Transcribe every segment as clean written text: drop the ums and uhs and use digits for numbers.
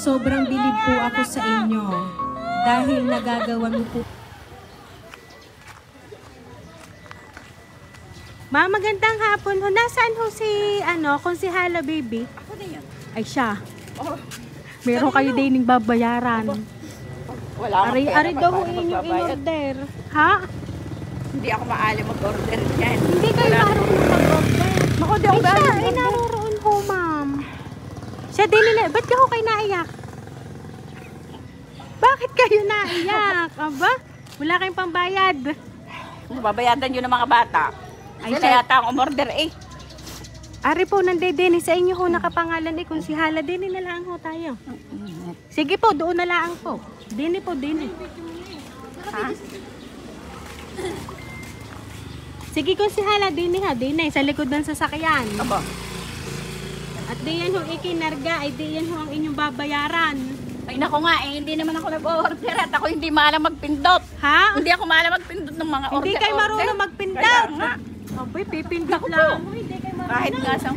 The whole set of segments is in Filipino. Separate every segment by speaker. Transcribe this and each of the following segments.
Speaker 1: sobrang bilib po ako sa inyo dahil nagagawa mo po. Ma, magandang hapon ho. Nasaan ho si, Konsehala Baby?
Speaker 2: Ako na yan.
Speaker 1: Ay, siya.
Speaker 2: Oh,
Speaker 1: Meron kayo din ng babayaran.
Speaker 2: wala akong pera.
Speaker 1: Ari daw ho
Speaker 2: Paano
Speaker 1: inyong
Speaker 2: magbabayad?
Speaker 1: in-order. Ha?
Speaker 2: Hindi ako maaali mag-order yan.
Speaker 1: Hindi kayo marunong mag-order.
Speaker 2: Ako di
Speaker 1: Ay,
Speaker 2: ako
Speaker 1: siya
Speaker 2: maaali
Speaker 1: ay naroon ho, ma'am. Siya din nila. Ba't ka ho kayo naiyak? Bakit kayo naiyak? Aba? Wala kayong pambayad.
Speaker 2: Babayadan yun ng mga bata.
Speaker 1: Ay,
Speaker 2: Sila
Speaker 1: siya-
Speaker 2: yata ang umorder eh.
Speaker 1: Ari po, nandedeni. Sa inyo ho nakapangalan eh. Kung si Hala, dini na lang ho tayo. Sige po, doon na lang po. Dini po, dini. Ha? Sige kung si Hala, dini ha, dini. Sa likod ng sasakyan.
Speaker 2: Aba,
Speaker 1: At di yan ho ikinarga, ay di yan ho ang inyong babayaran.
Speaker 2: ay nako nga eh, hindi naman ako nag-order at ako hindi maalam magpindot.
Speaker 1: Ha?
Speaker 2: Hindi ako maalam magpindot ng mga order.
Speaker 1: Hindi kayo marunong
Speaker 2: Kaya
Speaker 1: magpindot.
Speaker 2: nga,
Speaker 1: Abay, pipindot lang. Hindi kayo marunong.
Speaker 2: kahit nga sa...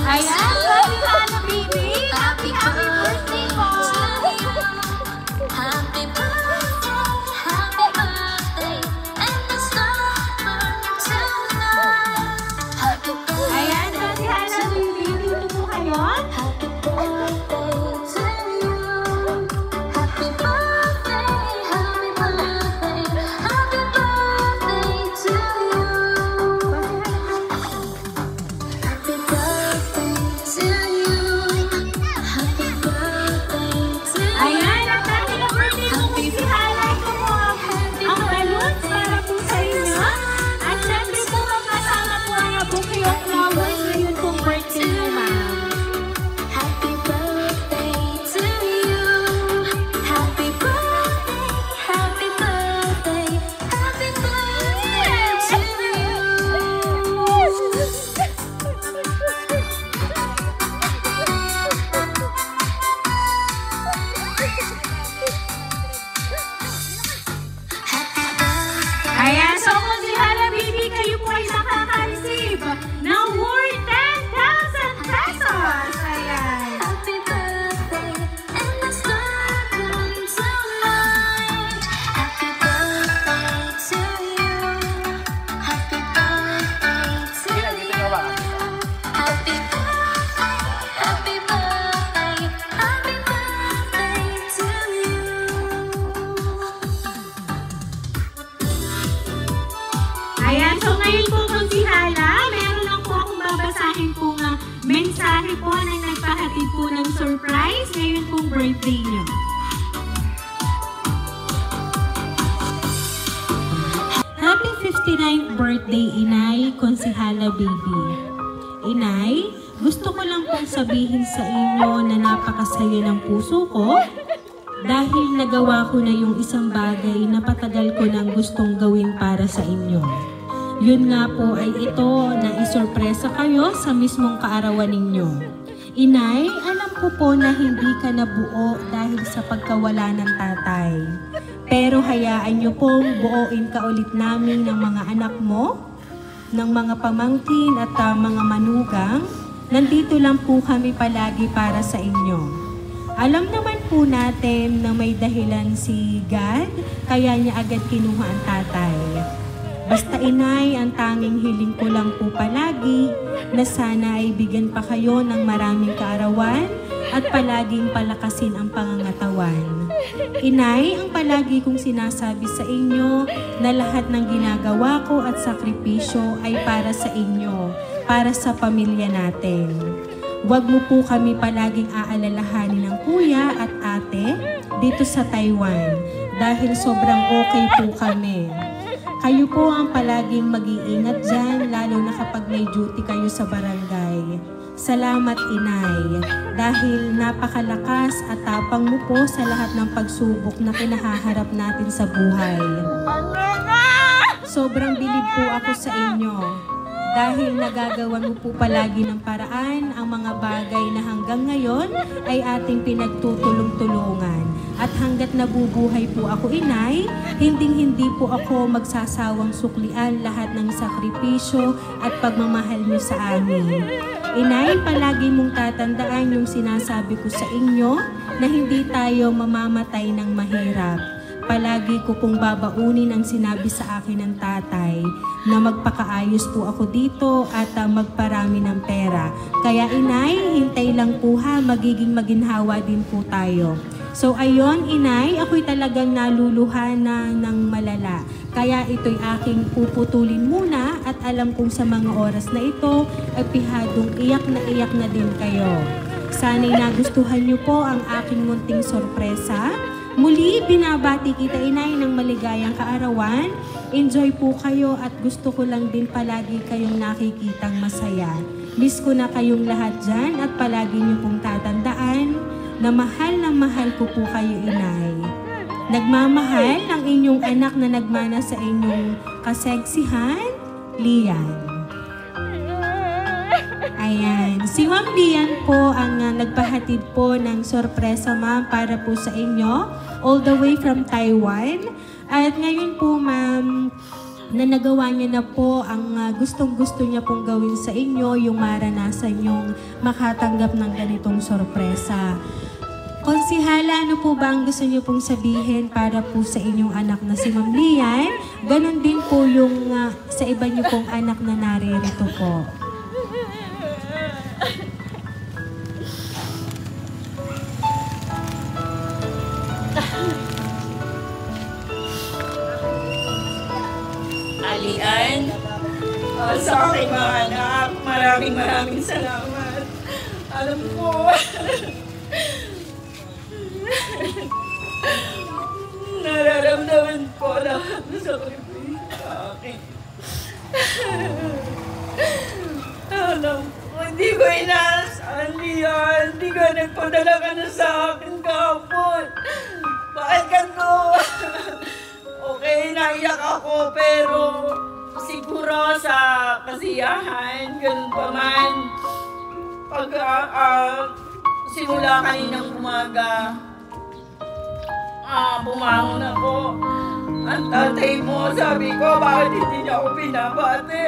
Speaker 1: Ayan, Happy Hala Baby. Happy birthday po.
Speaker 3: Happy birthday, and the star burns tonight. Happy
Speaker 1: Ayan, Happy Hala Baby. Dito po kayo.
Speaker 3: Happy birthday to you. Happy birthday, happy birthday, happy birthday to you. Happy birthday to you. Happy birthday to you.
Speaker 1: Ayan, at dahil ang birthday mo po si Hala, ito po ang balloons para po sa inyo. At syempre po, kasama po ang bouquet of flowers ngayon pong birthday mo, ma'am.
Speaker 3: Happy birthday to you. Happy birthday, happy birthday, happy birthday to you.
Speaker 1: Ayan, so kung si Hala Baby, kayo po ay nakaka-receive ng worth 10,000 pesos. Ayan.
Speaker 3: Happy birthday, and the star burns tonight. Happy birthday to you. Happy birthday to you. Happy birthday, happy birthday, happy birthday to you.
Speaker 1: Ayan, so ngayon po kung si Hala, meron lang po akong babasahin po nga mensahe po na nagpahatid po ng surprise ngayon pong birthday niyo. Happy 59th birthday, Inay Konsehala Baby. Inay, gusto ko lang pong sabihin sa inyo na napakasaya ng puso ko dahil nagawa ko na yung isang bagay na patagal ko nang gustong gawin para sa inyo. Yun nga po ay ito na isorpresa kayo sa mismong kaarawan ninyo. Inay, alam ko po na hindi ka nabuo dahil sa pagkawala ng tatay. Pero hayaan niyo pong buuin ka ulit namin ng mga anak mo, ng mga pamangkin at mga manugang. Nandito lang po kami palagi para sa inyo. Alam naman po natin na may dahilan si God, kaya niya agad kinuha ang tatay. Basta inay, ang tanging hiling ko lang po palagi na sana ay bigyan pa kayo ng maraming kaarawan at palaging palakasin ang pangangatawan. Inay, ang palagi kong sinasabi sa inyo na lahat ng ginagawa ko at sakripisyo ay para sa inyo, para sa pamilya natin. Huwag mo po kami palaging aalalahanin ng kuya at ate dito sa Taiwan dahil sobrang okay po kami. Kayo po ang palaging mag-iingat dyan, lalo na kapag may duty kayo sa barangay. Salamat, Inay, dahil napakalakas at tapang mo po sa lahat ng pagsubok na kinahaharap natin sa buhay. Sobrang bilib po ako sa inyo dahil nagagawan mo po palagi ng paraan ang mga bagay na hanggang ngayon ay ating pinagtutulong-tulungan. At hanggat nabubuhay po ako, Inay, hindi po ako magsasawang suklian lahat ng sakripisyo at pagmamahal niyo sa amin. Inay, palagi mong tatandaan yung sinasabi ko sa inyo na hindi tayo mamamatay ng mahirap. Palagi ko pong babaunin ang sinabi sa akin ng tatay na magpakaayos po ako dito at magparami ng pera. Kaya Inay, hintay lang po ha, magiging maginhawa din po tayo. So ayun, Inay, ako'y talagang naluluha na ng malala. Kaya ito'y aking puputulin muna at alam kong sa mga oras na ito ay pihadong iyak na din kayo. Sana'y nagustuhan niyo po ang aking munting sorpresa. Muli, binabati kita, Inay, ng maligayang kaarawan. Enjoy po kayo at gusto ko lang din palagi kayong nakikitang masaya. Miss ko na kayong lahat dyan at palagi niyo pong tatandaan na mahal ko po kayo, Inay. Nagmamahal ang inyong anak na nagmana sa inyong kaseksihan, Lian. Ayan. Si Ma'am Lian po ang nagpahatid po ng sorpresa, ma'am, para po sa inyo. All the way from Taiwan. At ngayon po, ma'am, na nagawa niya na po ang gustong-gusto niya pong gawin sa inyo, yung maranasan yung makatanggap ng ganitong sorpresa. Konsihala, ano po ba ang gusto niyo pong sabihin para po sa inyong anak na si Ma'am Lian? Ganon din po yung sa iba niyo pong anak na naririto po.
Speaker 4: Lian, sa aking mga anak, maraming salamat. Alam ko, nararamdaman ko lahat na sakripisyo sa akin. Alam ko, hindi ko inaasahan, Lian. Hindi ka nagpadala ka na sa akin kahapon. Bakit ganito? Okay, naiyak ako, pero siguro sa kasiyahan, ganun pa man. Pag simula kaninang umaga, bumangon ako. Ang tatay mo, sabi ko, bakit hindi niya ako binabate?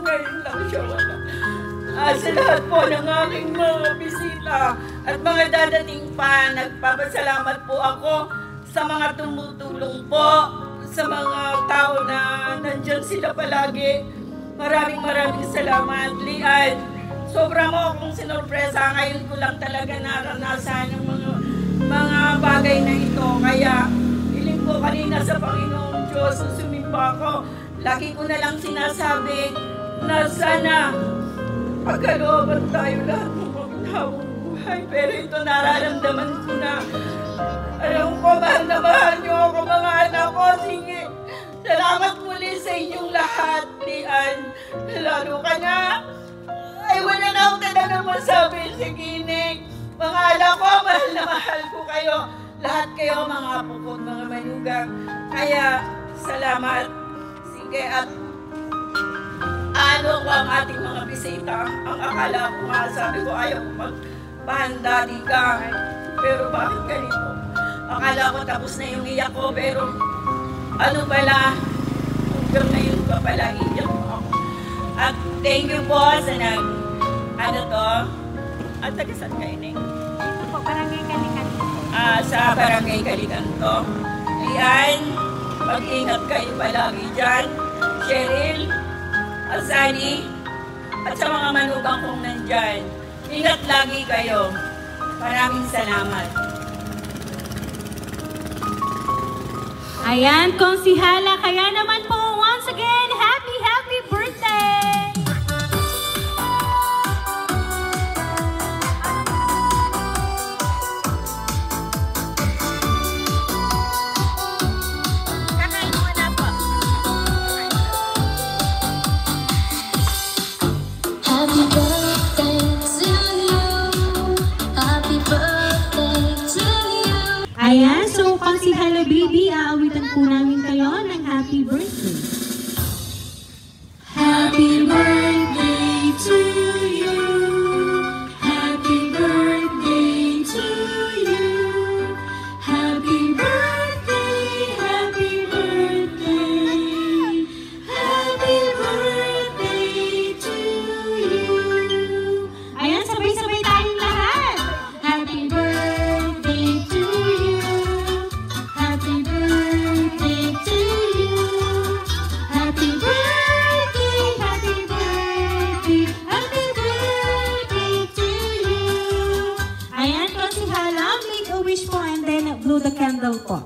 Speaker 4: Ngayon lang siya wala. Sa lahat po ng aking mga bisita at mga dadating pa, nagpapasalamat po ako sa mga tumutulong po, sa mga tao na nandyan sila palagi. Maraming salamat, Lian. Sobra mo akong sinorpresa. Ngayon ko lang talaga naranasan ang mga bagay na ito. Kaya, hiling ko kanina sa Panginoong Diyos, sumimba ako. Lagi ko na lang sinasabi na sana pagkalooban tayo lahat ng maginhawang buhay. Pero ito nararamdaman ko na. Alam ko, mahal na mahal niyo ako, mga anak ko. Sige, salamat muli sa inyong lahat, Lian. Lalo ka na. Ay, wala na akong talaga masabi sa ginig. Mga anak ko, mahal na mahal ko kayo. Lahat kayo, mga apo ko, mga manugang. Kaya, salamat. Sige, at ano ko ang ating mga bisita. Ang akala ko nga, sabi ko, ayaw ko magpahanda, di ka. Pero bakit ganito? Akala ko tapos na yung iyak ko, pero ano pala, hanggang ngayon pa pala iyak mo ako. At thank you po sa at taga saan kayo, Neng?
Speaker 2: Dito po, Barangay Kalikanto.
Speaker 4: Sa Barangay Kalikanto. Lian, mag-ingat kayo palagi dyan. Cheryl, Asani, at sa mga manugang kong nandyan. Ingat lagi kayo. Maraming salamat.
Speaker 1: Ayan, konsihala, kaya naman po, once again, happy birthday!
Speaker 2: Kakain muna po.
Speaker 3: Happy birthday to you. Happy birthday to you.
Speaker 1: Ayan, so konsihala baby, aawitan po namin kayo ng happy birthday.
Speaker 3: Happy
Speaker 1: Uncle po.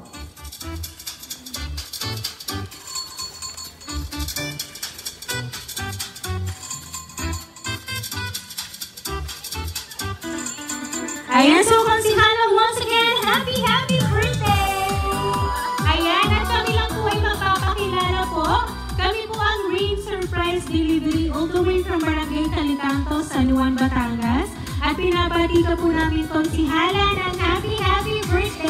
Speaker 1: Ayan, so Konsihala, once again, happy birthday! Ayan, at kami lang po ay magpapakilala po. Kami po ang Rain Surprise Delivery all the way from Barangay Talitanto, San Juan, Batangas. At pinabati ka po namin Konsihala ng happy birthday!